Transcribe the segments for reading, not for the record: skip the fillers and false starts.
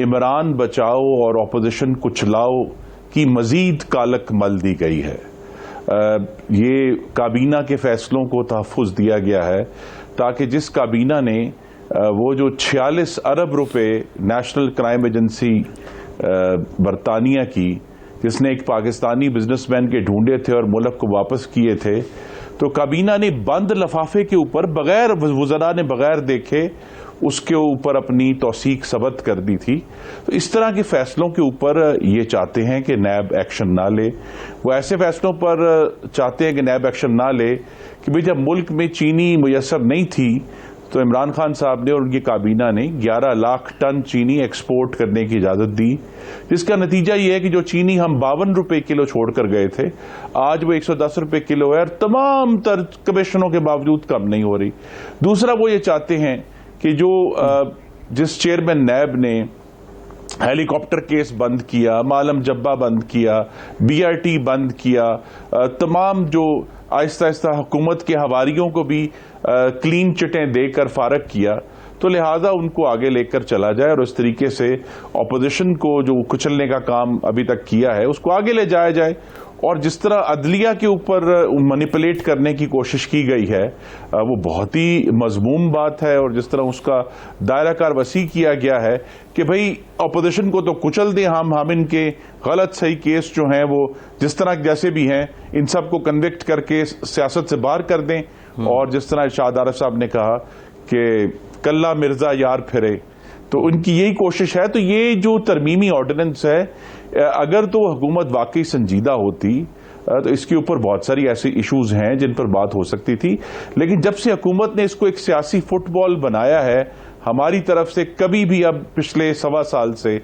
عمران بچاؤ اور اپوزیشن کچلاؤ کی مزید کالک مل دی گئی ہے. یہ کابینہ کے فیصلوں کو تحفظ دیا گیا ہے تاکہ جس کابینہ نے وہ جو 46 ارب روپے نیشنل کرائم ایجنسی برطانیہ کی، جس نے ایک پاکستانی بزنس مین کے ڈھونڈے تھے اور ملک کو واپس کیے تھے، تو کابینہ نے بند لفافے کے اوپر بغیر وزراء نے بغیر دیکھے اس کے اوپر اپنی توثیق ثبت کر دی تھی. تو اس طرح کے فیصلوں کے اوپر یہ چاہتے ہیں کہ نیب ایکشن نہ لے. وہ ایسے فیصلوں پر چاہتے ہیں کہ نیب ایکشن نہ لے کہ بھئی جب ملک میں چینی میسر نہیں تھی تو عمران خان صاحب نے اور ان کی کابینہ نے 11 لاکھ ٹن چینی ایکسپورٹ کرنے کی اجازت دی، جس کا نتیجہ یہ ہے کہ جو چینی ہم 52 روپے کلو چھوڑ کر گئے تھے آج وہ 110 روپے کلو ہے، اور تمام تر کمیشنوں کے باوجود کم نہیں ہو رہی. دوسرا وہ یہ چاہتے ہیں کہ جو جس چیئرمین نیب نے ہیلی کاپٹر کیس بند کیا، معلم جبہ بند کیا، BRT بند کیا، تمام جو آہستہ آہستہ حکومت کے حواریوں کو بھی کلین چٹیں دے کر فارغ کیا، تو لہٰذا ان کو آگے لے کر چلا جائے اور اس طریقے سے اپوزیشن کو جو کچلنے کا کام ابھی تک کیا ہے اس کو آگے لے جایا جائے. اور جس طرح عدلیہ کے اوپر مینیپولیٹ کرنے کی کوشش کی گئی ہے وہ بہت ہی مذموم بات ہے، اور جس طرح اس کا دائرہ کار وسیع کیا گیا ہے کہ بھئی اپوزیشن کو تو کچل دیں ہم ان کے غلط صحیح کیس جو ہیں وہ جس طرح جیسے بھی ہیں ان سب کو کنوکٹ کر کے سیاست سے باہر کر دیں. اور جس طرح ارشاد عارف صاحب نے کہا کہ کلہ مرزا یار پھرے، تو ان کی یہی کوشش ہے. تو یہ جو ترمیمی آرڈیننس ہے اگر تو حکومت واقعی سنجیدہ ہوتی تو اس کے اوپر بہت ساری ایسی ایشوز ہیں جن پر بات ہو سکتی تھی، لیکن جب سے حکومت نے اس کو ایک سیاسی فٹ بال بنایا ہے ہماری طرف سے کبھی بھی اب پچھلے 1.25 سال سے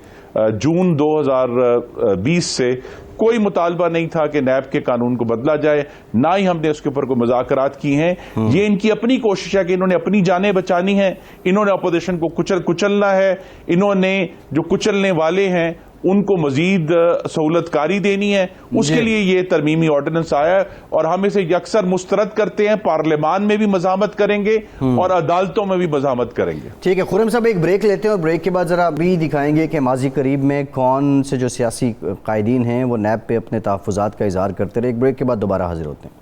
جون 2020 سے کوئی مطالبہ نہیں تھا کہ نیب کے قانون کو بدلا جائے، نہ ہی ہم نے اس کے اوپر کوئی مذاکرات کی ہیں. یہ ان کی اپنی کوشش ہے کہ انہوں نے اپنی جانیں بچانی ہیں، انہوں نے اپوزیشن کو کچلنا ہے، انہوں نے جو کچلنے والے ہیں ان کو مزید سہولت کاری دینی ہے. اس کے لیے یہ ترمیمی آرڈیننس آیا ہے اور ہم اسے یکسر مسترد کرتے ہیں. پارلیمان میں بھی مزاحمت کریں گے اور عدالتوں میں بھی مزاحمت کریں گے. ٹھیک ہے خرم صاحب، ایک بریک لیتے ہیں اور بریک کے بعد ذرا ابھی دکھائیں گے کہ ماضی قریب میں کون سے جو سیاسی قائدین ہیں وہ نیب پہ اپنے تحفظات کا اظہار کرتے رہے. ایک بریک کے بعد دوبارہ حاضر ہوتے ہیں.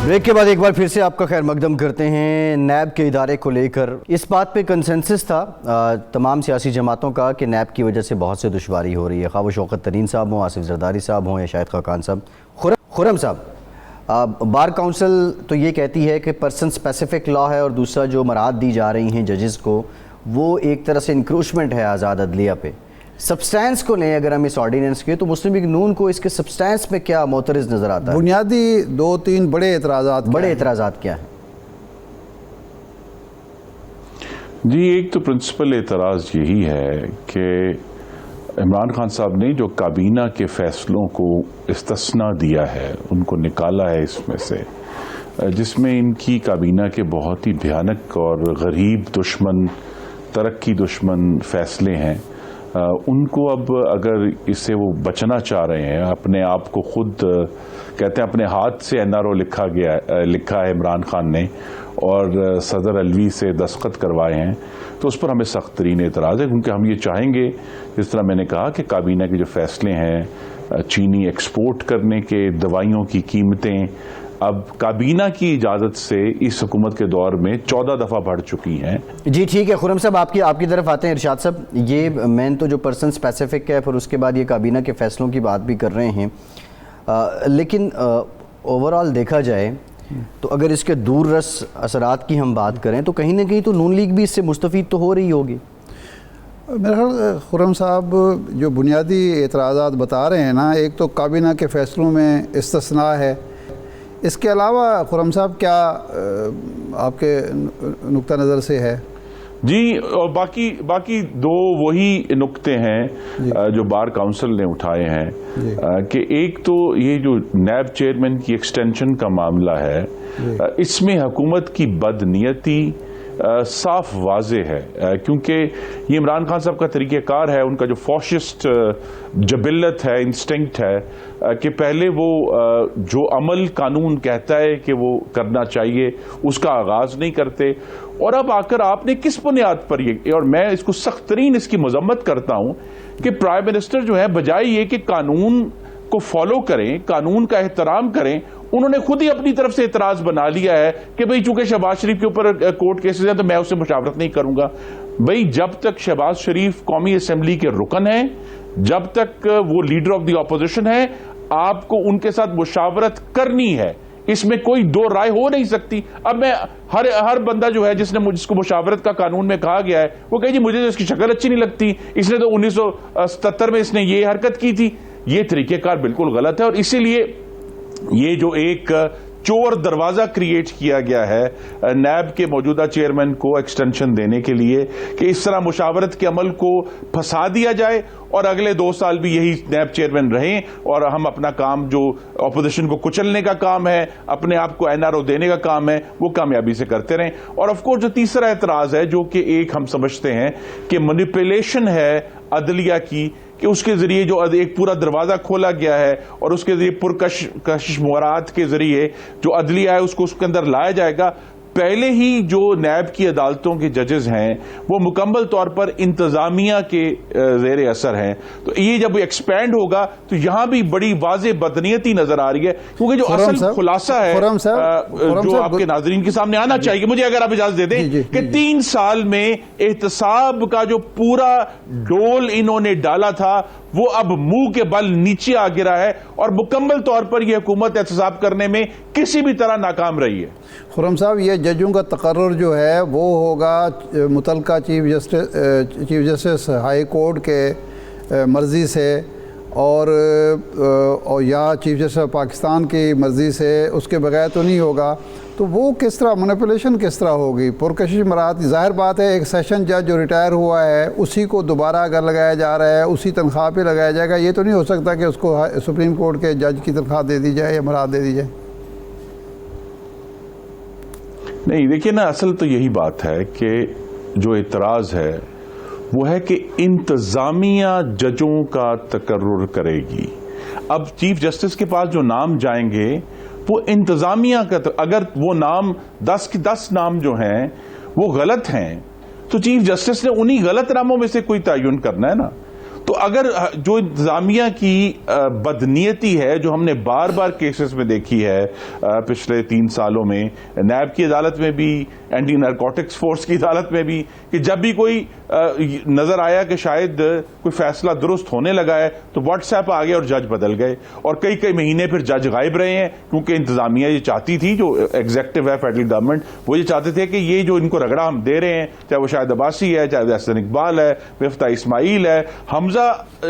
بریک کے بعد ایک بار پھر سے آپ کا خیر مقدم کرتے ہیں. نیب کے ادارے کو لے کر اس بات پہ کنسنسس تھا تمام سیاسی جماعتوں کا کہ نیب کی وجہ سے بہت سے دشواری ہو رہی ہے، خواہ وہ شوکت ترین صاحب ہوں، آصف زرداری صاحب ہوں یا شاہد خاقان صاحب. خرم صاحب، بار کونسل تو یہ کہتی ہے کہ پرسن اسپیسیفک لا ہے، اور دوسرا جو مراعات دی جا رہی ہیں ججز کو وہ ایک طرح سے انکروچمنٹ ہے آزاد عدلیہ پہ. سبسٹینس کو لیں اگر ہم اس آرڈیننس کے، تو مسلم لیگ نون کو اس کے سبسٹینس میں کیا معترض نظر آتا ہے؟ بنیادی 2-3 بڑے اعتراضات کیا ہیں؟ جی، ایک تو پرنسپل اعتراض یہی ہے کہ عمران خان صاحب نے جو کابینہ کے فیصلوں کو استثناء دیا ہے، ان کو نکالا ہے اس میں سے، جس میں ان کی کابینہ کے بہت ہی بھیانک اور غریب دشمن، ترقی دشمن فیصلے ہیں، ان کو اب اگر اس سے وہ بچنا چاہ رہے ہیں، اپنے آپ کو خود کہتے ہیں اپنے ہاتھ سے NRO لکھا ہے عمران خان نے اور صدر الوی سے دستخط کروائے ہیں، تو اس پر ہمیں سخت ترین اعتراض ہے. کیونکہ ہم یہ چاہیں گے، جس طرح میں نے کہا کہ کابینہ کے جو فیصلے ہیں چینی ایکسپورٹ کرنے کے، دوائیوں کی قیمتیں اب کابینہ کی اجازت سے اس حکومت کے دور میں 14 دفعہ بڑھ چکی ہیں. جی ٹھیک ہے خرم صاحب، آپ کی طرف آتے ہیں. ارشاد صاحب، یہ مین تو جو پرسن اسپیسیفک ہے، پھر اس کے بعد یہ کابینہ کے فیصلوں کی بات بھی کر رہے ہیں، لیکن اوورآل دیکھا جائے تو اگر اس کے دور رس اثرات کی ہم بات کریں تو کہیں نہ کہیں تو نون لیگ بھی اس سے مستفید تو ہو رہی ہوگی. میرا خیال خرم صاحب جو بنیادی اعتراضات بتا رہے ہیں نا، ایک تو کابینہ کے فیصلوں میں استثناء ہے. اس کے علاوہ خرم صاحب کیا آپ کے نقطہ نظر سے ہے؟ جی، اور باقی دو وہی نقطے ہیں جو بار کونسل نے اٹھائے ہیں کہ ایک تو یہ جو نیب چیئرمین کی ایکسٹینشن کا معاملہ ہے، اس میں حکومت کی بدنیتی صاف واضح ہے، کیونکہ یہ عمران خان صاحب کا طریقہ کار ہے، ان کا جو فاشسٹ جبلت ہے، انسٹنکٹ ہے کہ پہلے وہ جو عمل قانون کہتا ہے کہ وہ کرنا چاہیے اس کا آغاز نہیں کرتے، اور اب آ کر آپ نے کس بنیاد پر یہ، اور میں اس کو سخت ترین اس کی مذمت کرتا ہوں کہ پرائم منسٹر جو ہے بجائے یہ کہ قانون کو فالو کریں، قانون کا احترام کریں، انہوں نے خود ہی اپنی طرف سے اعتراض بنا لیا ہے کہ بھئی چونکہ شہباز شریف کے اوپر کورٹ کیسز ہیں تو میں اس سے مشاورت نہیں کروں گا۔ بھئی جب تک شہباز شریف قومی اسمبلی کے رکن ہیں، جب تک وہ لیڈر آف دی اپوزیشن ہے، آپ کو ان کے ساتھ مشاورت کرنی ہے، اس میں کوئی دو رائے ہو نہیں سکتی۔ اب میں ہر بندہ جو ہے جس کو مشاورت کا قانون میں کہا گیا ہے وہ کہے جی مجھے تو اس کی شکل اچھی نہیں لگتی، اس نے تو 1977 میں اس نے یہ حرکت کی تھی۔ یہ طریقہ کار بالکل غلط ہے، اور اسی لیے یہ جو ایک چور دروازہ کریٹ کیا گیا ہے نیب کے موجودہ چیئرمین کو ایکسٹینشن دینے کے لیے کہ اس طرح مشاورت کے عمل کو پھنسا دیا جائے اور اگلے 2 سال بھی یہی نیب چیئرمین رہیں اور ہم اپنا کام جو اپوزیشن کو کچلنے کا کام ہے، اپنے آپ کو NRO دینے کا کام ہے، وہ کامیابی سے کرتے رہیں۔ اور آف کورس جو تیسرا اعتراض ہے جو کہ ایک ہم سمجھتے ہیں کہ مینیپولیشن ہے عدلیہ کی، کہ اس کے ذریعے جو ایک پورا دروازہ کھولا گیا ہے اور اس کے ذریعے پرکشش موارات کے ذریعے جو عدلیہ ہے اس کو اس کے اندر لایا جائے گا۔ پہلے ہی جو نیب کی عدالتوں کے ججز ہیں وہ مکمل طور پر انتظامیہ کے زیر اثر ہیں، تو یہ جب ایکسپینڈ ہوگا تو یہاں بھی بڑی واضح بدنیتی نظر آ رہی ہے، کیونکہ جو اصل خلاصہ ہے جو آپ کے ناظرین کے سامنے آنا چاہیے، مجھے اگر آپ اجازت دے دیں کہ 3 سال میں احتساب کا جو پورا ڈول انہوں نے ڈالا تھا وہ اب منہ کے بل نیچے آ گرا ہے اور مکمل طور پر یہ حکومت احتساب کرنے میں کسی بھی طرح ناکام رہی ہے۔ خرم صاحب، یہ ججوں کا تقرر جو ہے وہ ہوگا متعلقہ چیف جسٹس ہائی کورٹ کے مرضی سے اور یا چیف جسٹس پاکستان کی مرضی سے، اس کے بغیر تو نہیں ہوگا۔ تو وہ کس طرح مینیپولیشن کس طرح ہوگی؟ پرکشش مراد، ظاہر بات ہے ایک سیشن جج جو ریٹائر ہوا ہے اسی کو دوبارہ اگر لگایا جا رہا ہے اسی تنخواہ پہ لگایا جائے گا، یہ تو نہیں ہو سکتا کہ اس کو سپریم کورٹ کے جج کی تنخواہ دے دی جائے یا مراد دے دی جائے؟ نہیں دیکھیے نا، اصل تو یہی بات ہے کہ جو اعتراض ہے وہ ہے کہ انتظامیہ ججوں کا تقرر کرے گی۔ اب چیف جسٹس کے پاس جو نام جائیں گے وہ انتظامیہ کا، اگر وہ نام 10 نام جو ہیں وہ غلط ہیں تو چیف جسٹس نے انہی غلط ناموں میں سے کوئی تعین کرنا ہے نا۔ تو اگر جو انتظامیہ کی بدنیتی ہے جو ہم نے بار بار کیسز میں دیکھی ہے پچھلے 3 سالوں میں، نیب کی عدالت میں بھی، اینٹی نارکوٹکس فورس کی عدالت میں بھی، کہ جب بھی کوئی نظر آیا کہ شاید کوئی فیصلہ درست ہونے لگا ہے تو واٹس ایپ آ گئے اور جج بدل گئے، اور کئی مہینے پھر جج غائب رہے ہیں، کیونکہ انتظامیہ یہ چاہتی تھی، جو ایگزیکٹو ہے فیڈرل گورنمنٹ، وہ یہ چاہتے تھے کہ یہ جو ان کو رگڑا ہم دے رہے ہیں، چاہے وہ شاہد عباسی ہے، چاہے احسن اقبال ہے، مفتاح اسماعیل ہے، حمزہ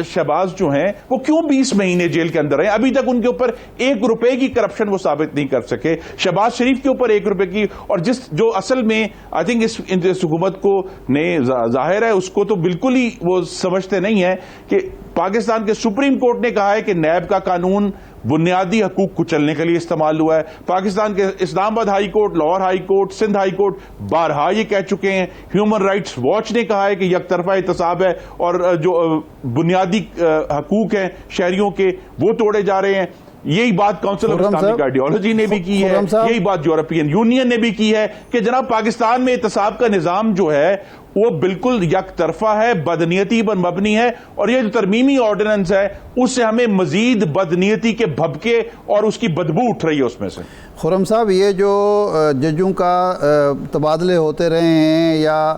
شہباز جو ہیں، وہ کیوں 20 مہینے جیل کے اندر ہیں؟ ابھی تک ان کے اوپر 1 روپے کی کرپشن وہ ثابت نہیں کر سکے۔ شہباز شریف کے اوپر 1 روپے کی، اور جو اصل میں آئی تھنک اس حکومت کو نے ظاہر ہے اس کو تو بالکل ہی وہ سمجھتے نہیں ہے کہ پاکستان کے سپریم کورٹ نے کہا ہے کہ نیب کا قانون بنیادی حقوق کچلنے کے لیے استعمال ہوا ہے۔ پاکستان کے اسلام آباد high court, Lahore high court, Sindh high court بارہا یہ کہہ چکے ہیں۔ ہیومن رائٹس واچ نے کہا ہے کہ یک طرفہ احتساب ہے اور جو بنیادی حقوق ہیں شہریوں کے وہ توڑے جا رہے ہیں۔ یہی بات کونسل آف اسلامک آئیڈیالوجی نے بھی کی ہے، یہی بات یورپین یونین نے بھی کی ہے کہ جناب پاکستان میں احتساب کا نظام جو ہے وہ بالکل یک طرفہ ہے، بدنیتی پر مبنی ہے، اور یہ جو ترمیمی آرڈیننس ہے اس سے ہمیں مزید بدنیتی کے بھبکے اور اس کی بدبو اٹھ رہی ہے اس میں سے۔ خرم صاحب، یہ جو ججوں کا تبادلے ہوتے رہے ہیں، یا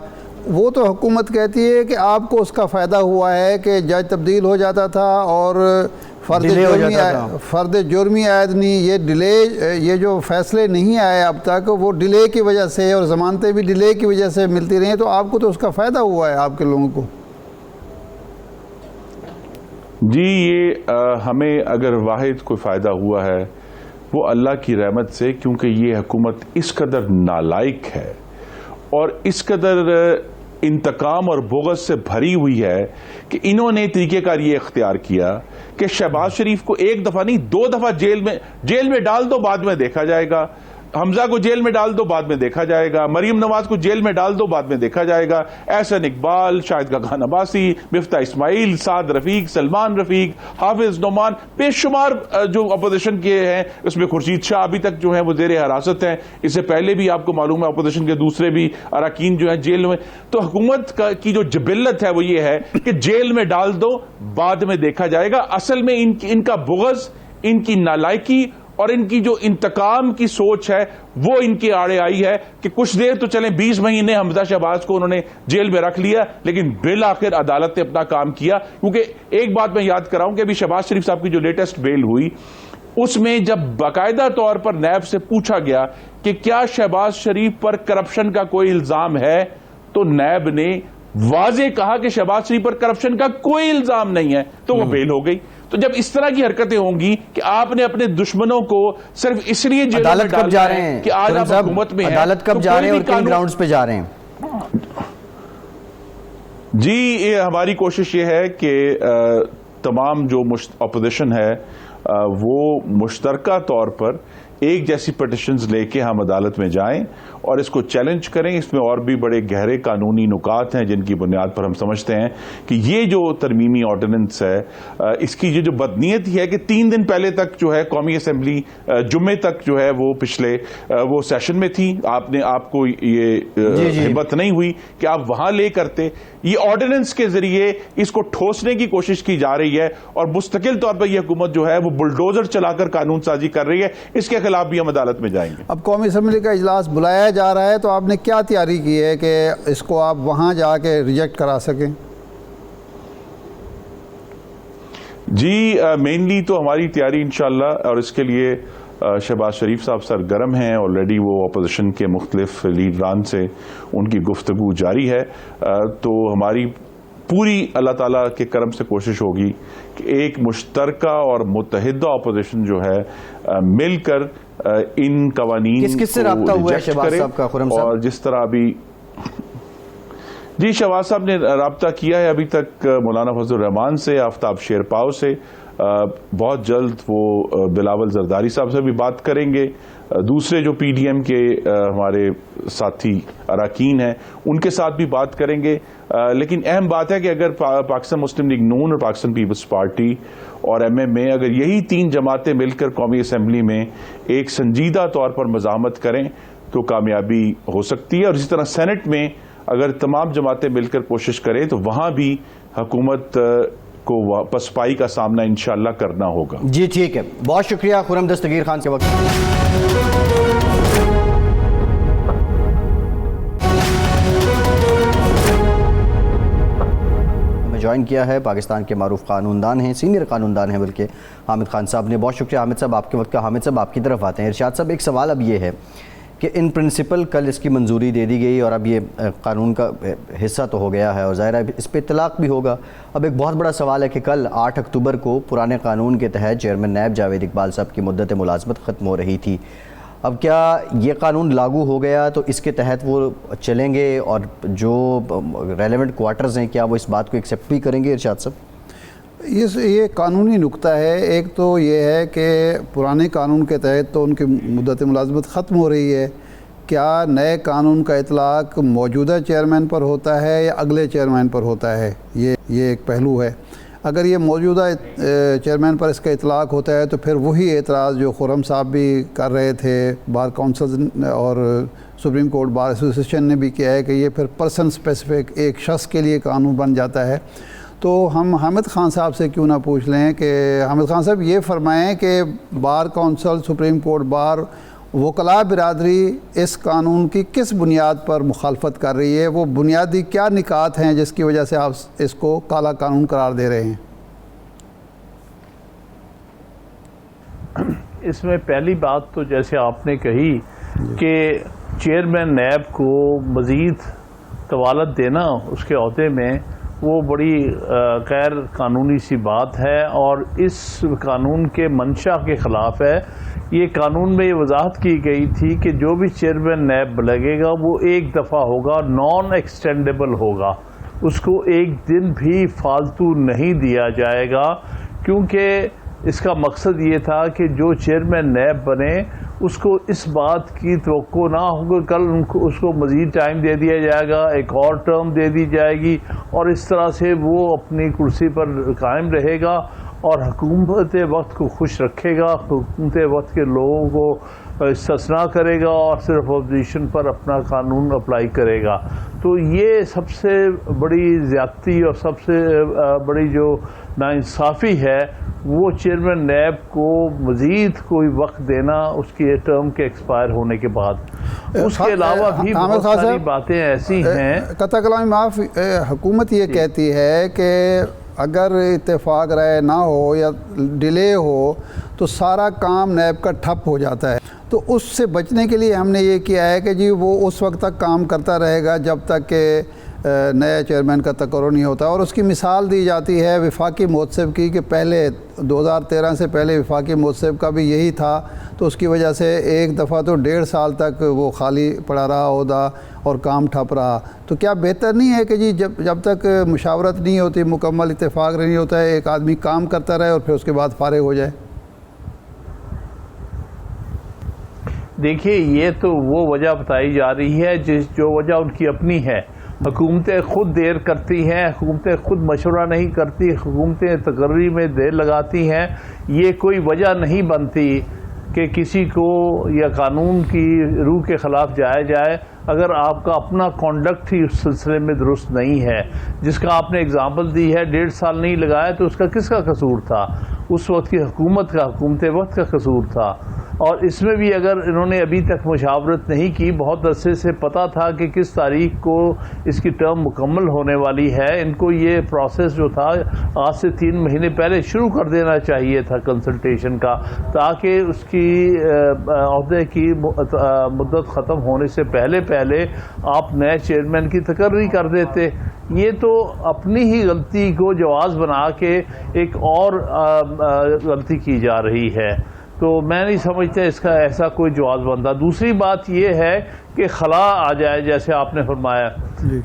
وہ تو حکومت کہتی ہے کہ آپ کو اس کا فائدہ ہوا ہے کہ جج تبدیل ہو جاتا تھا اور فرد جرمی عائد نہیں، یہ ڈیلے، یہ جو فیصلے نہیں آئے اب تک وہ ڈیلے کی وجہ سے، اور ضمانتیں بھی ڈیلے کی وجہ سے ملتی رہی ہیں، تو آپ کو تو اس کا فائدہ ہوا ہے آپ کے لوگوں کو۔ جی، یہ ہمیں اگر واحد کوئی فائدہ ہوا ہے وہ اللہ کی رحمت سے، کیونکہ یہ حکومت اس قدر نالائق ہے اور اس قدر انتقام اور بغض سے بھری ہوئی ہے کہ انہوں نے طریقہ کار یہ اختیار کیا کہ شہباز شریف کو 1 دفعہ نہیں 2 دفعہ جیل میں ڈال دو، بعد میں دیکھا جائے گا۔ حمزہ کو جیل میں ڈال دو، بعد میں دیکھا جائے گا، مریم نواز کو جیل میں ڈال دو، بعد میں دیکھا جائے گا، احسن اقبال، شاہد خاقان عباسی، مفتاح اسماعیل، سعد رفیق، سلمان رفیق، حافظ نعمان، بے شمار جو اپوزیشن کے ہیں، اس میں خورشید شاہ ابھی تک جو ہیں وہ زیر حراست ہیں، اس سے پہلے بھی آپ کو معلوم ہے اپوزیشن کے دوسرے بھی اراکین جو ہیں جیل میں. تو حکومت کی جو جبلت ہے وہ یہ ہے کہ جیل میں ڈال دو، بعد میں دیکھا جائے گا. اصل میں ان کا بغض، ان کی نالائکی اور ان کی جو انتقام کی سوچ ہے وہ ان کے آڑے آئی ہے کہ کچھ دیر تو چلیں 20 مہینے حمزہ شہباز کو انہوں نے جیل میں رکھ لیا، لیکن بالآخر عدالت نے اپنا کام کیا. کیونکہ ایک بات میں یاد کراؤں کہ ابھی شہباز شریف صاحب کی جو لیٹسٹ بیل ہوئی، اس میں جب باقاعدہ طور پر نیب سے پوچھا گیا کہ کیا شہباز شریف پر کرپشن کا کوئی الزام ہے، تو نیب نے واضح کہا کہ شہباز شریف پر کرپشن کا کوئی الزام نہیں ہے، تو وہ بیل ہو گئی. تو جب اس طرح کی حرکتیں ہوں گی کہ آپ نے اپنے دشمنوں کو صرف اس لیے جیل میں ڈالنا ہے کہ آج آپ حکومت میں ہیں، عدالت کب جا رہے ہیں اور کن گراؤنڈز پہ جا رہے ہیں؟ جی ہماری کوشش یہ ہے کہ تمام جو اپوزیشن ہے وہ مشترکہ طور پر ایک جیسی پٹیشنز لے کے ہم عدالت میں جائیں اور اس کو چیلنج کریں. اس میں اور بھی بڑے گہرے قانونی نکات ہیں جن کی بنیاد پر ہم سمجھتے ہیں کہ یہ جو ترمیمی آرڈیننس ہے، اس کی یہ جو بدنیت ہے کہ 3 دن پہلے تک جو ہے قومی اسمبلی جمعے تک جو ہے وہ پچھلے وہ سیشن میں تھی، آپ کو یہ ہمت نہیں ہوئی کہ آپ وہاں لے کرتے. یہ آرڈیننس کے ذریعے اس کو ٹھوسنے کی کوشش کی جا رہی ہے اور مستقل طور پر یہ حکومت جو ہے وہ بلڈوزر چلا کر قانون سازی کر رہی ہے. اس کے خلاف بھی ہم عدالت میں جائیں گے. اب قومی اسمبلی کا اجلاس بلایا جا رہا ہے تو آپ نے کیا تیاری کی ہے کہ اس کو آپ وہاں جا کے ریجیکٹ کرا سکیں؟ جی مینلی تو ہماری تیاری انشاءاللہ، اور اس کے لیے شہباز شریف صاحب سرگرم ہیں، آلریڈی وہ اپوزیشن کے مختلف لیڈران سے ان کی گفتگو جاری ہے. تو ہماری پوری اللہ تعالیٰ کے کرم سے کوشش ہوگی کہ ایک مشترکہ اور متحدہ اپوزیشن جو ہے مل کر ان قوانین کس سے رابطہ ہوا ہے شہباز صاحب کا، خرم صاحب؟ اور جس طرح ابھی جی شہباز صاحب نے رابطہ کیا ہے ابھی تک مولانا فضل الرحمان سے، آفتاب شیرپاؤ سے، بہت جلد وہ بلاول زرداری صاحب سے بھی بات کریں گے، دوسرے جو پی ڈی ایم کے ہمارے ساتھی اراکین ہیں ان کے ساتھ بھی بات کریں گے. لیکن اہم بات ہے کہ اگر پاکستان مسلم لیگ نون اور پاکستان پیپلز پارٹی اور ایم ایم اے اگر یہی 3 جماعتیں مل کر قومی اسمبلی میں ایک سنجیدہ طور پر مزاحمت کریں تو کامیابی ہو سکتی ہے. اور اسی طرح سینٹ میں اگر تمام جماعتیں مل کر کوشش کریں تو وہاں بھی حکومت کو پسپائی کا سامنا انشاءاللہ کرنا ہوگا. جی ٹھیک ہے، بہت شکریہ خرم دستگیر خان کے وقت. ہمیں جوائن کیا ہے پاکستان کے معروف قانوندان ہیں، سینئر قانوندان ہیں بلکہ، حامد خان صاحب نے. بہت شکریہ حامد صاحب آپ کے وقت کا. حامد صاحب آپ کی طرف آتے ہیں. ارشاد صاحب ایک سوال اب یہ ہے کہ ان پرنسپل کل اس کی منظوری دے دی گئی اور اب یہ قانون کا حصہ تو ہو گیا ہے اور ظاہر ہے اس پہ اطلاق بھی ہوگا. اب ایک بہت بڑا سوال ہے کہ کل 8 اکتوبر کو پرانے قانون کے تحت چیئرمین نیب جاوید اقبال صاحب کی مدت ملازمت ختم ہو رہی تھی. اب کیا یہ قانون لاگو ہو گیا تو اس کے تحت وہ چلیں گے اور جو ریلیونٹ کوارٹرز ہیں کیا وہ اس بات کو ایکسیپٹ بھی کریں گے؟ ارشاد صاحب یہ قانونی نکتہ ہے. ایک تو یہ ہے کہ پرانے قانون کے تحت تو ان کی مدت ملازمت ختم ہو رہی ہے، کیا نئے قانون کا اطلاق موجودہ چیئرمین پر ہوتا ہے یا اگلے چیئرمین پر ہوتا ہے؟ یہ ایک پہلو ہے. اگر یہ موجودہ چیئرمین پر اس کا اطلاق ہوتا ہے تو پھر وہی اعتراض جو خرم صاحب بھی کر رہے تھے، بار کونسل اور سپریم کورٹ بار ایسوسیشن نے بھی کیا ہے کہ یہ پھر پرسن اسپیسیفک ایک شخص کے لیے قانون بن جاتا ہے. تو ہم حامد خان صاحب سے کیوں نہ پوچھ لیں کہ حامد خان صاحب یہ فرمائیں کہ bar council, supreme court bar, وکلاء برادری اس قانون کی کس بنیاد پر مخالفت کر رہی ہے؟ وہ بنیادی کیا نکات ہیں جس کی وجہ سے آپ اس کو کالا قانون قرار دے رہے ہیں؟ اس میں پہلی بات تو جیسے آپ نے کہی کہ چیئرمین نیب کو مزید طوالت دینا اس کے عہدے میں، وہ بڑی غیر قانونی سی بات ہے اور اس قانون کے منشا کے خلاف ہے. یہ قانون میں یہ وضاحت کی گئی تھی کہ جو بھی چیئرمین نیب لگے گا وہ ایک دفعہ ہوگا، نان ایکسٹینڈیبل ہوگا، اس کو ایک دن بھی فالتو نہیں دیا جائے گا، کیونکہ اس کا مقصد یہ تھا کہ جو چیئرمین نیب بنے اس کو اس بات کی توقع نہ ہو کہ کل اس کو مزید ٹائم دے دیا جائے گا، ایک اور ٹرم دے دی جائے گی، اور اس طرح سے وہ اپنی کرسی پر قائم رہے گا اور حکومت وقت کو خوش رکھے گا، حکومت وقت کے لوگوں کو استثناء کرے گا اور صرف اپوزیشن پر اپنا قانون اپلائی کرے گا۔ تو یہ سب سے بڑی زیادتی اور سب سے بڑی جو ناانصافی ہے وہ چیئرمین نیب کو مزید کوئی وقت دینا اس کی ٹرم کے ایکسپائر ہونے کے بعد۔ اس کے علاوہ بھی بہت ساری باتیں ایسی ہیں۔ قطع کلامی معاف، حکومت یہ کہتی ہے کہ اگر اتفاق رائے نہ ہو یا ڈیلے ہو تو سارا کام نیب کا ٹھپ ہو جاتا ہے، تو اس سے بچنے کے لیے ہم نے یہ کیا ہے کہ جی وہ اس وقت تک کام کرتا رہے گا جب تک کہ نئے چیئرمین کا تقرر نہیں ہوتا، اور اس کی مثال دی جاتی ہے وفاقی محتسب کی کہ پہلے 2013 سے پہلے وفاقی محتسب کا بھی یہی تھا، تو اس کی وجہ سے ایک دفعہ تو 1.5 سال تک وہ خالی پڑا رہا عہدہ اور کام ٹھپ رہا۔ تو کیا بہتر نہیں ہے کہ جی جب تک مشاورت نہیں ہوتی، مکمل اتفاق نہیں ہوتا ہے، ایک آدمی کام کرتا رہے اور پھر اس کے بعد فارغ ہو جائے؟ دیکھیے، یہ تو وہ وجہ بتائی جا رہی ہے جو وجہ ان کی اپنی ہے۔ حکومتیں خود دیر کرتی ہیں، حکومتیں خود مشورہ نہیں کرتی، حکومتیں تقرری میں دیر لگاتی ہیں۔ یہ کوئی وجہ نہیں بنتی کہ کسی کو یا قانون کی روح کے خلاف جایا جائے اگر آپ کا اپنا کانڈکٹ ہی اس سلسلے میں درست نہیں ہے۔ جس کا آپ نے اگزامپل دی ہے 1.5 سال نہیں لگایا، تو اس کا کس کا قصور تھا؟ اس وقت کی حکومت کا، حکومت وقت کا قصور تھا۔ اور اس میں بھی اگر انہوں نے ابھی تک مشاورت نہیں کی، بہت عرصے سے پتہ تھا کہ کس تاریخ کو اس کی ٹرم مکمل ہونے والی ہے، ان کو یہ پروسیس جو تھا آج سے 3 مہینے پہلے شروع کر دینا چاہیے تھا کنسلٹیشن کا، تاکہ اس کی عہدے کی مدت ختم ہونے سے پہلے آپ نئے چیئرمین کی تقرری کر دیتے۔ یہ تو اپنی ہی غلطی کو جواز بنا کے ایک اور غلطی کی جا رہی ہے، تو میں نہیں سمجھتا اس کا ایسا کوئی جواز بنتا۔ دوسری بات یہ ہے کہ خلا آ جائے، جیسے آپ نے فرمایا،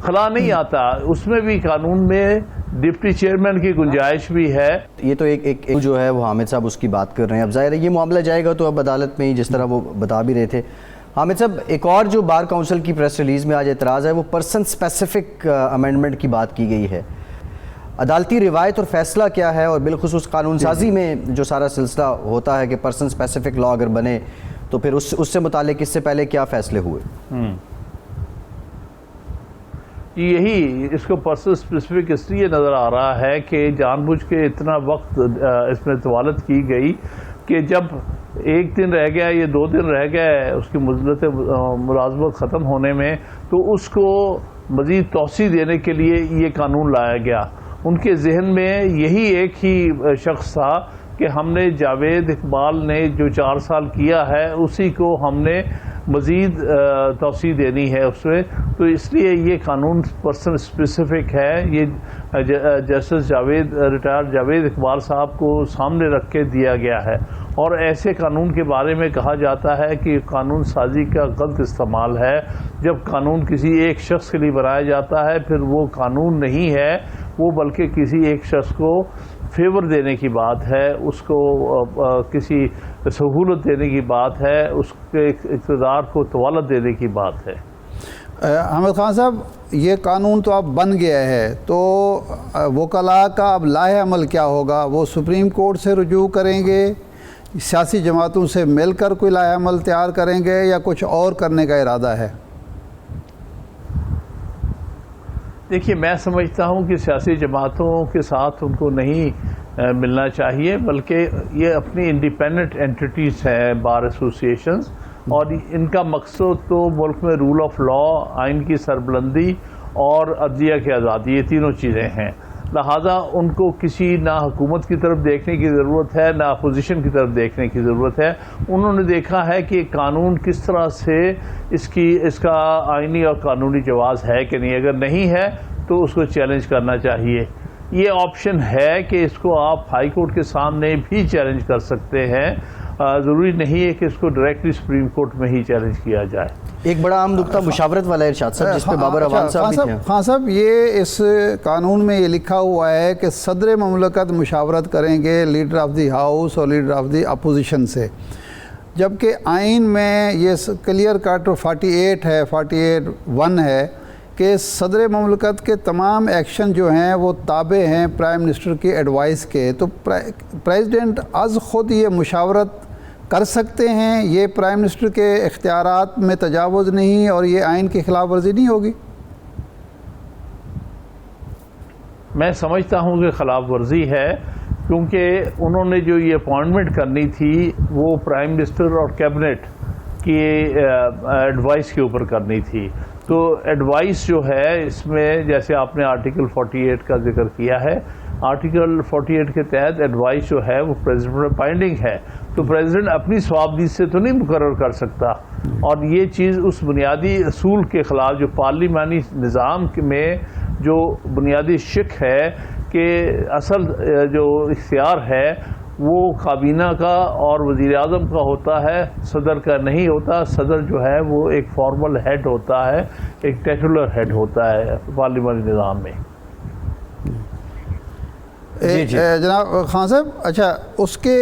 خلا نہیں آتا، اس میں بھی قانون میں ڈپٹی چیئرمین کی گنجائش بھی ہے۔ یہ تو ایک جو ہے وہ حامد صاحب اس کی بات کر رہے ہیں، اب ظاہر ہے یہ معاملہ جائے گا تو اب عدالت میں ہی، جس طرح وہ بتا بھی رہے تھے۔ حامد صاحب، ایک اور جو بار کونسل کی پریس ریلیز میں آج اعتراض ہے وہ پرسن اسپیسیفک امینڈمنٹ کی بات کی گئی ہے۔ عدالتی روایت اور فیصلہ کیا ہے، اور بالخصوص قانون سازی میں جو سارا سلسلہ ہوتا ہے کہ پرسن اسپیسیفک لا اگر بنے تو پھر اس سے متعلق اس سے پہلے کیا فیصلے ہوئے؟ یہی اس کو پرسن اسپیسیفک اس لیے نظر آ رہا ہے کہ جان بوجھ کے اتنا وقت اس میں طوالت کی گئی کہ جب 1 دن رہ گیا یا 2 دن رہ گئے اس کی مدت ملازمت ختم ہونے میں، تو اس کو مزید توسیع دینے کے لیے یہ قانون لایا گیا۔ ان کے ذہن میں یہی ایک ہی شخص تھا کہ ہم نے جاوید اقبال نے جو 4 سال کیا ہے اسی کو ہم نے مزید توسیع دینی ہے اس میں، تو اس لیے یہ قانون پرسن اسپیسیفک ہے۔ یہ جسٹس ریٹائر جاوید اقبال صاحب کو سامنے رکھ کے دیا گیا ہے، اور ایسے قانون کے بارے میں کہا جاتا ہے کہ قانون سازی کا غلط استعمال ہے۔ جب قانون کسی ایک شخص کے لیے بنایا جاتا ہے پھر وہ قانون نہیں ہے، وہ بلکہ کسی ایک شخص کو فیور دینے کی بات ہے، اس کو کسی سہولت دینے کی بات ہے، اس کے اقتدار کو طوالت دینے کی بات ہے۔ حامد خان صاحب، یہ قانون تو اب بن گیا ہے، تو وکلاء کا اب لاہ عمل کیا ہوگا؟ وہ سپریم کورٹ سے رجوع کریں گے، سیاسی جماعتوں سے مل کر کوئی لاہ عمل تیار کریں گے، یا کچھ اور کرنے کا ارادہ ہے؟ دیکھیے، میں سمجھتا ہوں کہ سیاسی جماعتوں کے ساتھ ان کو نہیں ملنا چاہیے، بلکہ یہ اپنی انڈیپینڈنٹ اینٹیٹیز ہیں بار ایسوسیشنز، اور ان کا مقصد تو ملک میں رول آف لا، آئین کی سربلندی اور عدلیہ کی آزادی، یہ تینوں چیزیں ہیں۔ لہذا ان کو کسی نہ حکومت کی طرف دیکھنے کی ضرورت ہے نہ اپوزیشن کی طرف دیکھنے کی ضرورت ہے۔ انہوں نے دیکھا ہے کہ قانون کس طرح سے اس کا آئینی اور قانونی جواز ہے کہ نہیں، اگر نہیں ہے تو اس کو چیلنج کرنا چاہیے۔ یہ آپشن ہے کہ اس کو آپ ہائی کورٹ کے سامنے بھی چیلنج کر سکتے ہیں، ضروری نہیں ہے کہ اس کو ڈائریکٹلی سپریم کورٹ میں ہی چیلنج کیا جائے۔ ایک بڑا عام نقطہ مشاورت والا ہے ارشاد صاحب، جس پہ بابر اعوان صاحب بھی تھے۔ خان صاحب، یہ اس قانون میں یہ لکھا ہوا ہے کہ صدر مملکت مشاورت کریں گے لیڈر آف دی ہاؤس اور لیڈر آف دی اپوزیشن سے۔ جبکہ آئین میں یہ کلیئر کٹ 48 ہے 48(1) ہے کہ صدر مملکت کے تمام ایکشن جو ہیں وہ تابع ہیں پرائم منسٹر کی ایڈوائس کے. تو پریزیڈنٹ از خود یہ مشاورت کر سکتے ہیں, یہ پرائم منسٹر کے اختیارات میں تجاوز نہیں اور یہ آئین کی خلاف ورزی نہیں ہوگی؟ میں سمجھتا ہوں کہ خلاف ورزی ہے, کیونکہ انہوں نے جو یہ اپوائنٹمنٹ کرنی تھی وہ پرائم منسٹر اور کیبنٹ کی ایڈوائس کے اوپر کرنی تھی. تو ایڈوائس جو ہے اس میں جیسے آپ نے آرٹیکل 48 کا ذکر کیا ہے, آرٹیکل 48 کے تحت ایڈوائس جو ہے وہ پریزیڈنٹ پر بائنڈنگ ہے. تو پریزیڈنٹ اپنی صوابدید سے تو نہیں مقرر کر سکتا, اور یہ چیز اس بنیادی اصول کے خلاف جو پارلیمانی نظام میں جو بنیادی شک ہے کہ اصل جو اختیار ہے وہ کابینہ کا اور وزیر اعظم کا ہوتا ہے, صدر کا نہیں ہوتا. صدر جو ہے وہ ایک فارمل ہیڈ ہوتا ہے, ایک ٹیٹولر ہیڈ ہوتا ہے پارلیمانی نظام میں. جناب خان صاحب, اچھا اس کے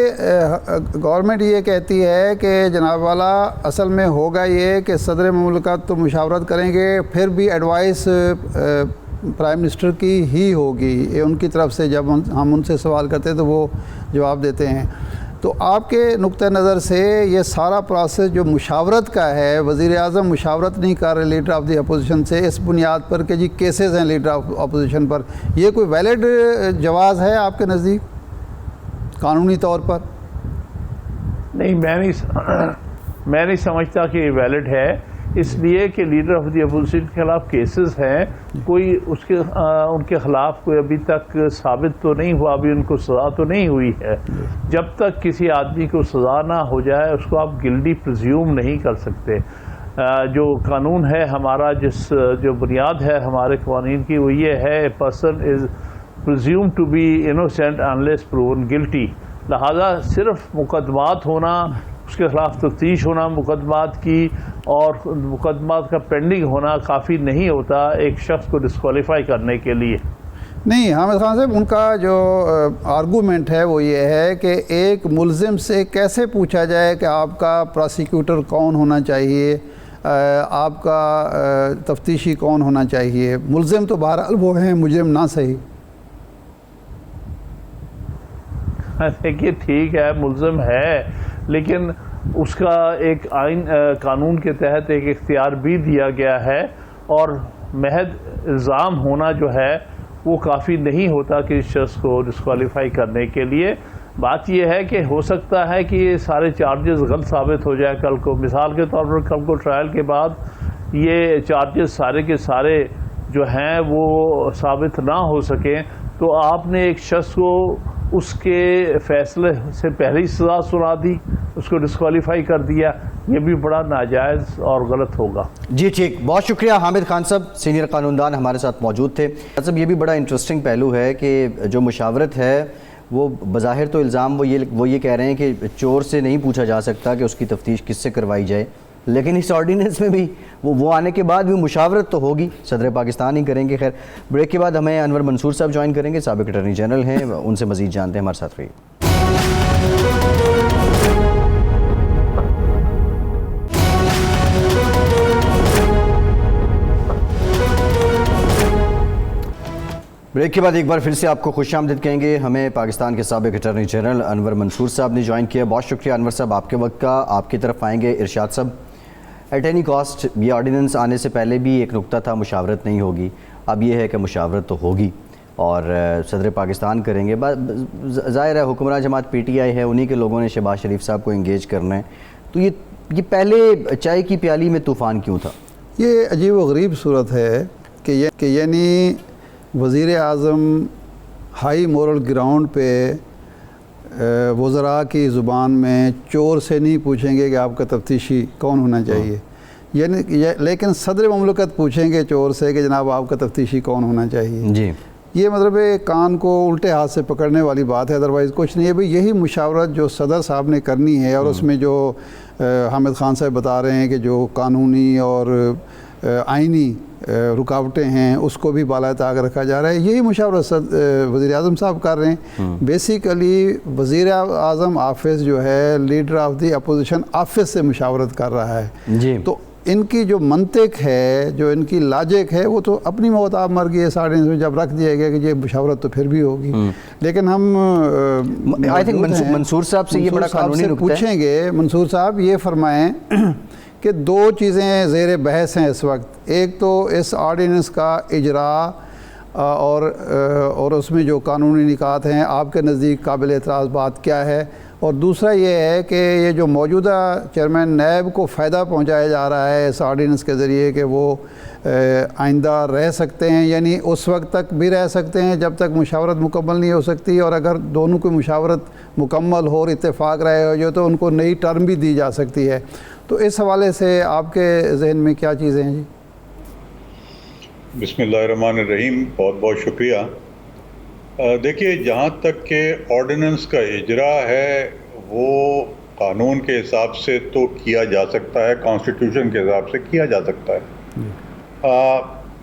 گورنمنٹ یہ کہتی ہے کہ جناب والا اصل میں ہوگا یہ کہ صدر مملکت تو مشاورت کریں گے, پھر بھی ایڈوائس پرائم منسٹر کی ہی ہوگی. یہ ان کی طرف سے جب ہم ان سے سوال کرتے ہیں تو وہ جواب دیتے ہیں. تو آپ کے نقطہ نظر سے یہ سارا پروسیس جو مشاورت کا ہے, وزیر اعظم مشاورت نہیں کر رہے لیڈر آف دی اپوزیشن سے اس بنیاد پر کہ جی کیسز ہیں لیڈر آف اپوزیشن پر, یہ کوئی ویلڈ جواز ہے آپ کے نزدیک قانونی طور پر؟ نہیں, میں نہیں سمجھتا کہ یہ ویلڈ ہے, اس لیے کہ لیڈر آف دی اپوزیشن کے خلاف کیسز ہیں, کوئی ان کے خلاف کوئی ابھی تک ثابت تو نہیں ہوا, ابھی ان کو سزا تو نہیں ہوئی ہے. جب تک کسی آدمی کو سزا نہ ہو جائے اس کو آپ گلٹی پرزیوم نہیں کر سکتے. جو قانون ہے ہمارا, جو بنیاد ہے ہمارے قوانین کی, وہ یہ ہے a person is presumed to be innocent unless proven guilty. لہذا صرف مقدمات ہونا, اس کے خلاف تفتیش ہونا مقدمات کی, اور مقدمات کا پینڈنگ ہونا کافی نہیں ہوتا ایک شخص کو ڈسکوالیفائی کرنے کے لیے. نہیں حامد خان صاحب, ان کا جو آرگومنٹ ہے وہ یہ ہے کہ ایک ملزم سے کیسے پوچھا جائے کہ آپ کا پراسیکیوٹر کون ہونا چاہیے, آپ کا تفتیشی کون ہونا چاہیے. ملزم تو بہرحال وہ ہیں, مجرم نہ صحیح. دیکھیے ٹھیک ہے ملزم ہے, لیکن اس کا ایک آئین قانون کے تحت ایک اختیار بھی دیا گیا ہے, اور محض الزام ہونا جو ہے وہ کافی نہیں ہوتا کہ اس شخص کو ڈسکوالیفائی کرنے کے لیے. بات یہ ہے کہ ہو سکتا ہے کہ یہ سارے چارجز غلط ثابت ہو جائے کل کو. مثال کے طور پر کل کو ٹرائل کے بعد یہ چارجز سارے کے سارے جو ہیں وہ ثابت نہ ہو سکیں, تو آپ نے ایک شخص کو اس کے فیصلے سے پہلے ہی سزا سنا دی, اس کو ڈسکوالیفائی کر دیا, یہ بھی بڑا ناجائز اور غلط ہوگا. جی ٹھیک, بہت شکریہ. حامد خان صاحب سینئر قانوندان ہمارے ساتھ موجود تھے. صاحب یہ بھی بڑا انٹرسٹنگ پہلو ہے کہ جو مشاورت ہے وہ بظاہر تو الزام وہ یہ کہہ رہے ہیں کہ چور سے نہیں پوچھا جا سکتا کہ اس کی تفتیش کس سے کروائی جائے, لیکن اس آرڈیننس میں بھی وہ آنے کے بعد بھی مشاورت تو ہوگی, صدر پاکستان ہی کریں گے. خیر, بریک کے بعد ہمیں انور منصور صاحب جوائن کریں گے, سابق اٹارنی جنرل ہیں, ان سے مزید جانتے ہیں. ہمارے ساتھ رہیے. بریک کے بعد ایک بار پھر سے آپ کو خوش آمدید کہیں گے. ہمیں پاکستان کے سابق اٹارنی جنرل انور منصور صاحب نے جوائن کیا. بہت شکریہ انور صاحب آپ کے وقت کا. آپ کی طرف آئیں گے ارشاد صاحب. ایٹ اینی کاسٹ یہ آرڈیننس آنے سے پہلے بھی ایک نقطہ تھا مشاورت نہیں ہوگی, اب یہ ہے کہ مشاورت تو ہوگی اور صدر پاکستان کریں گے. ظاہر ہے حکمراں جماعت پی ٹی آئی ہے, انہی کے لوگوں نے شہباز شریف صاحب کو انگیج کرنا ہے, تو یہ پہلے چائے کی پیالی میں طوفان کیوں تھا؟ یہ عجیب و غریب صورت ہے کہ یعنی وزیر اعظم ہائی مورل گراؤنڈ پہ وزراء کی زبان میں چور سے نہیں پوچھیں گے کہ آپ کا تفتیشی کون ہونا چاہیے, یعنی لیکن صدر مملکت پوچھیں گے چور سے کہ جناب آپ کا تفتیشی کون ہونا چاہیے. جی, یہ مطلب کان کو الٹے ہاتھ سے پکڑنے والی بات ہے, ادروائز کچھ نہیں ہے. بھئی یہی مشاورت جو صدر صاحب نے کرنی ہے, اور اس میں جو حامد خان صاحب بتا رہے ہیں کہ جو قانونی اور آئینی رکاوٹیں ہیں اس کو بھی بالائے طاق رکھا جا رہا ہے. یہی مشاورت وزیر اعظم صاحب کر رہے ہیں. بیسیکلی وزیر اعظم آفس جو ہے leader of the opposition office سے مشاورت کر رہا ہے. جی تو ان کی جو منطق ہے, جو ان کی لاجک ہے, وہ تو اپنی موت آپ مر گئی ہے آرڈیننس میں جب رکھ دیا گیا کہ یہ مشاورت تو پھر بھی ہوگی. لیکن ہم آئی تھنک منصور صاحب سے یہ بڑا قانونی نکتہ ہے. پوچھیں گے منصور صاحب یہ فرمائیں کہ دو چیزیں زیر بحث ہیں اس وقت. ایک تو اس آرڈیننس کا اجرا اور اس میں جو قانونی نکات ہیں آپ کے نزدیک قابل اعتراض بات کیا ہے, اور دوسرا یہ ہے کہ یہ جو موجودہ چیئرمین نیب کو فائدہ پہنچایا جا رہا ہے اس آرڈیننس کے ذریعے کہ وہ آئندہ رہ سکتے ہیں, یعنی اس وقت تک بھی رہ سکتے ہیں جب تک مشاورت مکمل نہیں ہو سکتی, اور اگر دونوں کی مشاورت مکمل ہو اور اتفاق رہے ہو جو تو ان کو نئی ٹرم بھی دی جا سکتی ہے. تو اس حوالے سے آپ کے ذہن میں کیا چیزیں ہیں؟ جی بسم اللہ الرحمن الرحیم, بہت بہت شکریہ. دیکھیے, جہاں تک کہ آرڈیننس کا اجرا ہے وہ قانون کے حساب سے تو کیا جا سکتا ہے, کانسٹیٹیوشن کے حساب سے کیا جا سکتا ہے.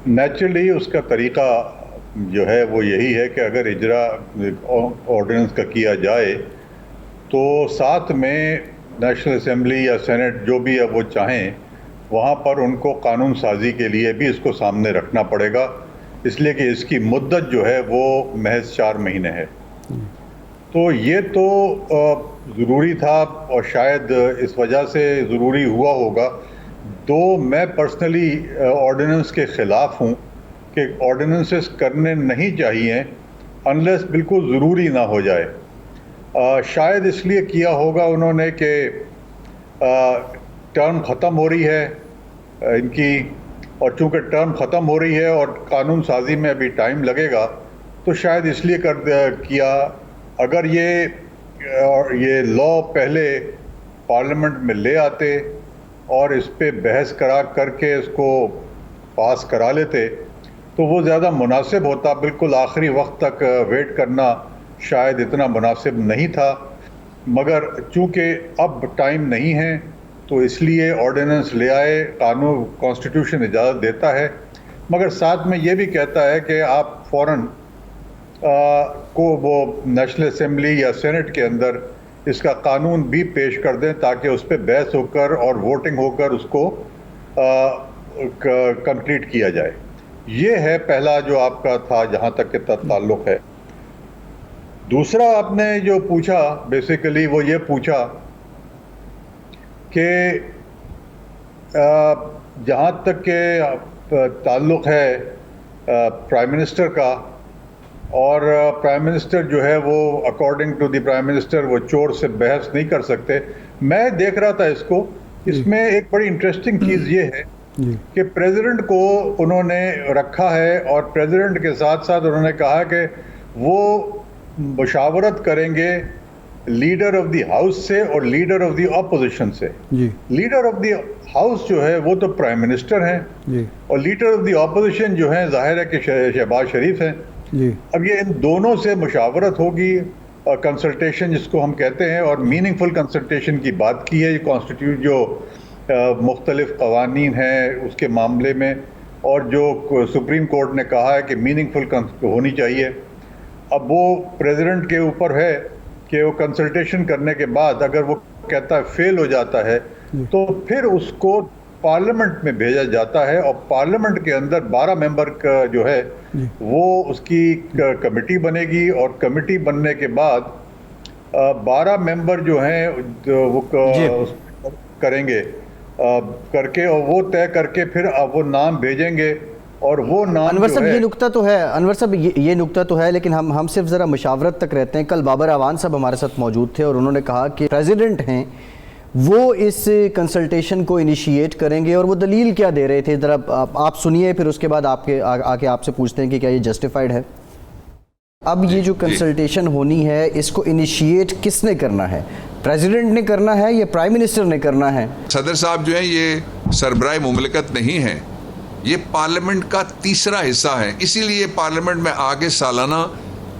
نیچرلی اس کا طریقہ جو ہے وہ یہی ہے کہ اگر اجرا آرڈیننس کا کیا جائے تو ساتھ میں نیشنل اسمبلی یا سینٹ جو بھی ہے وہ چاہیں وہاں پر ان کو قانون سازی کے لیے بھی اس کو سامنے رکھنا پڑے گا, اس لیے کہ اس کی مدت جو ہے وہ محض 4 مہینے ہے. تو یہ تو ضروری تھا اور شاید اس وجہ سے ضروری ہوا ہوگا. تو میں پرسنلی آرڈیننس کے خلاف ہوں کہ آرڈیننسز کرنے نہیں چاہیے انلیس بالکل ضروری نہ ہو جائے. شاید اس لیے کیا ہوگا انہوں نے کہ ٹرم ختم ہو رہی ہے ان کی, اور چونکہ ٹرم ختم ہو رہی ہے اور قانون سازی میں ابھی ٹائم لگے گا تو شاید اس لیے کیا. اگر یہ لا پہلے پارلیمنٹ میں لے آتے اور اس پہ بحث کر کے اس کو پاس کرا لیتے تو وہ زیادہ مناسب ہوتا. بالکل آخری وقت تک ویٹ کرنا شاید اتنا مناسب نہیں تھا, مگر چونکہ اب ٹائم نہیں ہے تو اس لیے آرڈیننس لے آئے. قانون کانسٹیٹیوشن اجازت دیتا ہے, مگر ساتھ میں یہ بھی کہتا ہے کہ آپ فوراً کو وہ نیشنل اسمبلی یا سینٹ کے اندر اس کا قانون بھی پیش کر دیں تاکہ اس پہ بحث ہو کر اور ووٹنگ ہو کر اس کو کمپلیٹ کیا جائے. یہ ہے پہلا جو آپ کا تھا جہاں تک کہ تعلق ہے. دوسرا آپ نے جو پوچھا بیسیکلی وہ یہ پوچھا کہ جہاں تک کہ تعلق ہے پرائم منسٹر کا, اور پرائم منسٹر جو ہے وہ according to the prime minister وہ چور سے بحث نہیں کر سکتے. میں دیکھ رہا تھا اس کو, اس میں ایک بڑی انٹرسٹنگ چیز یہ ہے کہ پریزیڈنٹ کو انہوں نے رکھا ہے اور پریزیڈنٹ کے ساتھ ساتھ انہوں نے کہا کہ وہ مشاورت کریں گے لیڈر آف دی ہاؤس سے اور لیڈر آف دی اپوزیشن سے. لیڈر آف دی ہاؤس جو ہے وہ تو پرائم منسٹر ہیں اور لیڈر آف دی اپوزیشن جو ہیں ظاہر ہے کہ شہباز شریف ہیں. اب یہ ان دونوں سے مشاورت ہوگی, کنسلٹیشن جس کو ہم کہتے ہیں, اور میننگ فل کنسلٹیشن کی بات کی ہے. یہ کانسٹیٹیوٹ جو مختلف قوانین ہیں اس کے معاملے میں, اور جو سپریم کورٹ نے کہا ہے کہ میننگ فل ہونی چاہیے. اب وہ پریزیڈنٹ کے اوپر ہے کہ وہ کنسلٹیشن کرنے کے بعد اگر وہ کہتا ہے فیل ہو جاتا ہے تو پھر اس کو پارلیمنٹ میں بھیجا جاتا ہے, اور پارلیمنٹ کے اندر 12 ممبر کا جو ہے وہ اس کی کمیٹی بنے گی, اور کمیٹی بننے کے بعد 12 ممبر جو ہیں وہ کریں گے کر کے, اور وہ طے کر کے پھر وہ نام بھیجیں گے. اور وہ نام انور صاحب یہ نکتہ تو ہے, انور صاحب یہ نکتہ تو ہے, لیکن ہم صرف ذرا مشاورت تک رہتے ہیں. کل بابر اعوان صاحب ہمارے ساتھ موجود تھے اور انہوں نے کہا کہ پریزیڈنٹ ہیں وہ اس کنسلٹیشن کو انیشیٹ کریں گے, اور وہ دلیل کیا دے رہے تھے ذرا آپ سنیے, پھر اس کے بعد آپ سے پوچھتے ہیں کہ کیا یہ جسٹیفائڈ ہے. اب یہ جو کنسلٹیشن ہونی ہے اس کو انیشیٹ کس نے کرنا ہے؟ پریزیڈنٹ نے کرنا ہے یا پرائم منسٹر نے کرنا ہے؟ صدر صاحب جو ہیں یہ سربراہ مملکت نہیں ہیں, یہ پارلیمنٹ کا تیسرا حصہ ہے, اسی لیے پارلیمنٹ میں آگے سالانہ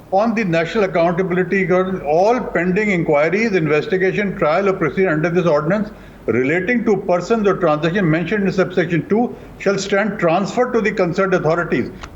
Upon the national accountability, all pending inquiries, investigation, trial or proceeding under this ordinance relating to persons or transactions mentioned in subsection 2 shall stand transferred to the concerned authorities.